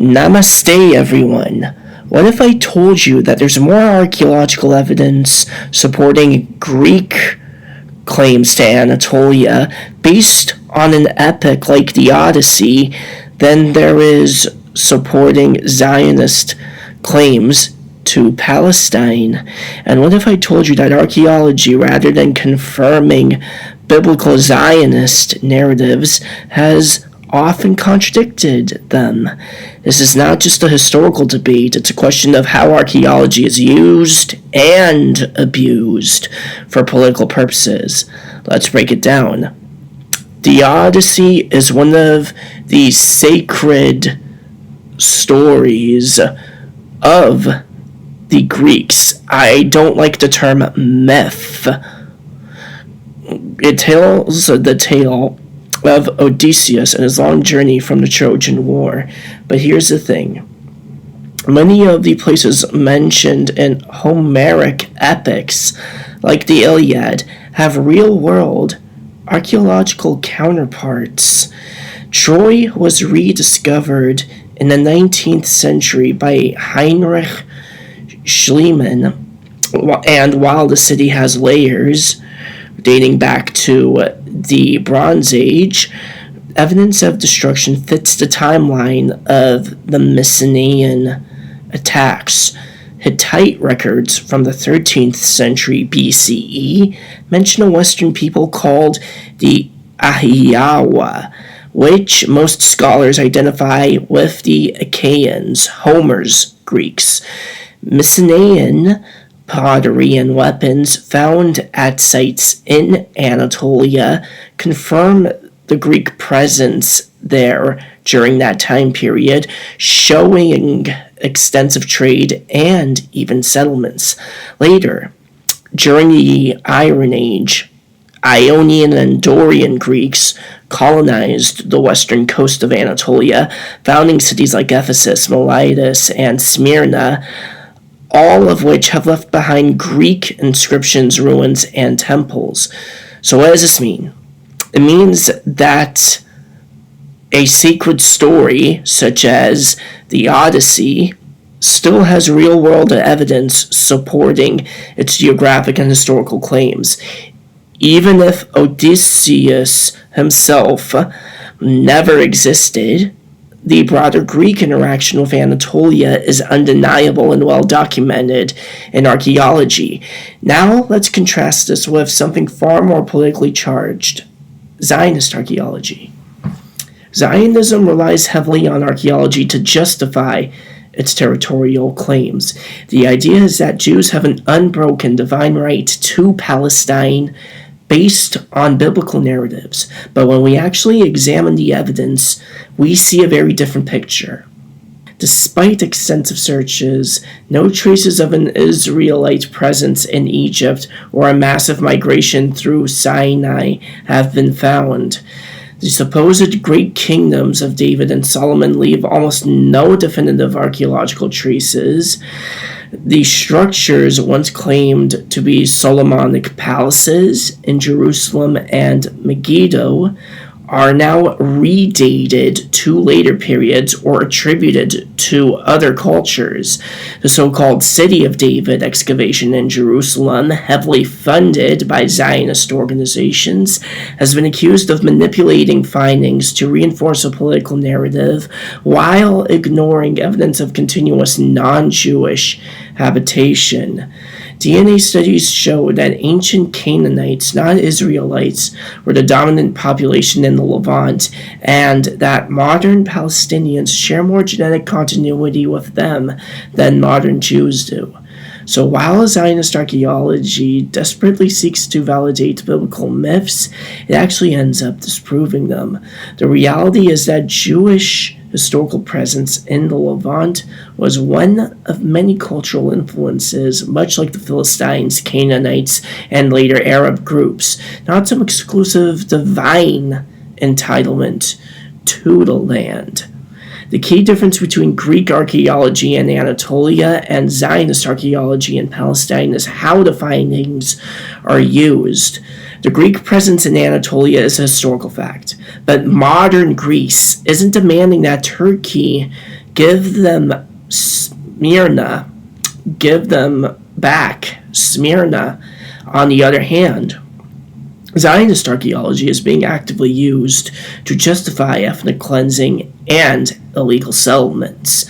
Namaste, everyone. What if I told you that there's more archaeological evidence supporting Greek claims to Anatolia based on an epic like the Odyssey than there is supporting Zionist claims to Palestine? And what if I told you that archaeology, rather than confirming biblical Zionist narratives, has often contradicted them? This is not just a historical debate, it's a question of how archaeology is used and abused for political purposes. Let's break it down. The Odyssey is one of the sacred stories of the Greeks. I don't like the term myth. It tells the tale of Odysseus and his long journey from the Trojan War. But here's the thing. Many of the places mentioned in Homeric epics, like the Iliad, have real-world archaeological counterparts. Troy was rediscovered in the 19th century by Heinrich Schliemann, and while the city has layers dating back to the Bronze Age, evidence of destruction fits the timeline of the Mycenaean attacks. Hittite records from the 13th century BCE mention a Western people called the Ahiyawa, which most scholars identify with the Achaeans, Homer's Greeks. Mycenaean pottery and weapons found at sites in Anatolia confirm the Greek presence there during that time period, showing extensive trade and even settlements. Later, during the Iron Age, Ionian and Dorian Greeks colonized the western coast of Anatolia, founding cities like Ephesus, Miletus, and Smyrna, all of which have left behind Greek inscriptions, ruins, and temples. So what does this mean? It means that a sacred story, such as the Odyssey, still has real-world evidence supporting its geographic and historical claims. Even if Odysseus himself never existed, the broader Greek interaction with Anatolia is undeniable and well documented in archaeology. Now, let's contrast this with something far more politically charged: Zionist archaeology. Zionism relies heavily on archaeology to justify its territorial claims. The idea is that Jews have an unbroken divine right to Palestine based on biblical narratives. But when we actually examine the evidence, we see a very different picture. Despite extensive searches, no traces of an Israelite presence in Egypt or a massive migration through Sinai have been found. The supposed great kingdoms of David and Solomon leave almost no definitive archaeological traces. The structures once claimed to be Solomonic palaces in Jerusalem and Megiddo are now redated to later periods or attributed to other cultures. The so-called City of David excavation in Jerusalem, heavily funded by Zionist organizations, has been accused of manipulating findings to reinforce a political narrative while ignoring evidence of continuous non-Jewish habitation. DNA studies show that ancient Canaanites, not Israelites, were the dominant population in the Levant, and that modern Palestinians share more genetic continuity with them than modern Jews do. So while Zionist archaeology desperately seeks to validate biblical myths, it actually ends up disproving them. The reality is that Jewish historical presence in the Levant was one of many cultural influences, much like the Philistines, Canaanites, and later Arab groups, not some exclusive divine entitlement to the land. The key difference between Greek archaeology in Anatolia and Zionist archaeology in Palestine is how the findings are used. The Greek presence in Anatolia is a historical fact, but modern Greece isn't demanding that Turkey Give them Smyrna. Give them back Smyrna. On the other hand, Zionist archaeology is being actively used to justify ethnic cleansing and illegal settlements.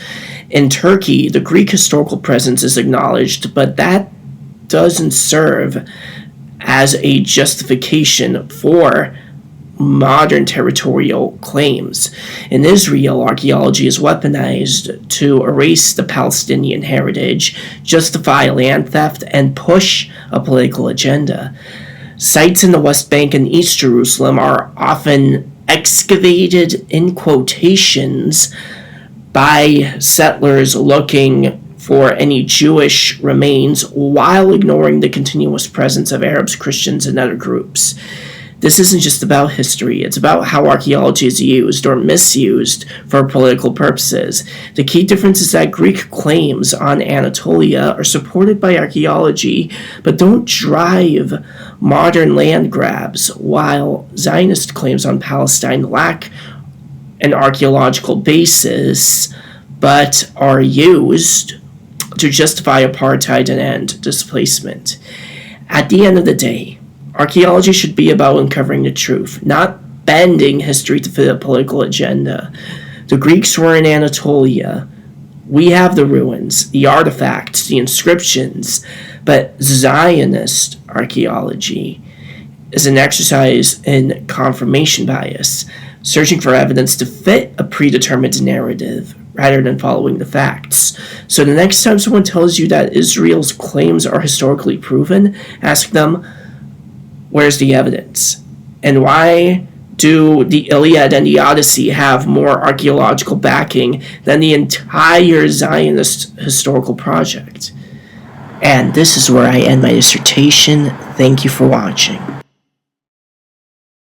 In Turkey, the Greek historical presence is acknowledged, but that doesn't serve as a justification for modern territorial claims. In Israel, archaeology is weaponized to erase the Palestinian heritage, justify land theft, and push a political agenda. Sites in the West Bank and East Jerusalem are often excavated in quotations by settlers looking for any Jewish remains while ignoring the continuous presence of Arabs, Christians, and other groups. This isn't just about history, it's about how archaeology is used or misused for political purposes. The key difference is that Greek claims on Anatolia are supported by archaeology, but don't drive modern land grabs, while Zionist claims on Palestine lack an archaeological basis, but are used to justify apartheid and end displacement. At the end of the day, archaeology should be about uncovering the truth, not bending history to fit a political agenda. The Greeks were in Anatolia. We have the ruins, the artifacts, the inscriptions, but Zionist archaeology is an exercise in confirmation bias, searching for evidence to fit a predetermined narrative rather than following the facts. So the next time someone tells you that Israel's claims are historically proven, ask them, where's the evidence? And why do the Iliad and the Odyssey have more archaeological backing than the entire Zionist historical project? And this is where I end my dissertation. Thank you for watching.